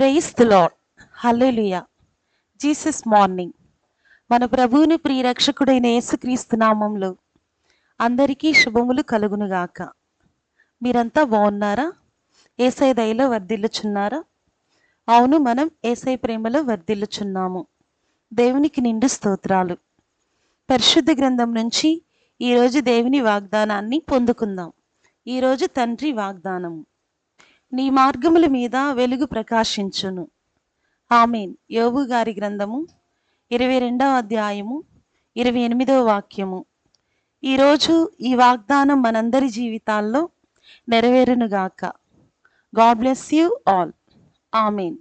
Praise the Lord. Hallelujah. Jesus morning. మన ప్రభువుని ప్రియరక్షకుడైన యేసుక్రీస్తు నామంలో అందరికీ శుభములు కలుగునుగాక. మీరంతా బాగున్నారా? యేసయ్య దయలో వర్ధిల్లుచున్నారా? అవును, మనం యేసయ్య ప్రేమలో వర్ధిల్లుచున్నాము. దేవునికి నిండు స్తోత్రాలు. పరిశుద్ధ గ్రంథం నుంచి ఈరోజు దేవుని వాగ్దానాన్ని పొందుకుందాం. ఈరోజు తండ్రి వాగ్దానము. నీ మార్గముల మీద వెలుగు ప్రకాశించును. ఆమేన్. యోబు గారి గ్రంథము 22వ అధ్యాయము 28వ వాక్యము. ఈరోజు ఈ వాగ్దానం మనందరి జీవితాల్లో నెరవేరునుగాక. God bless you all. Amen.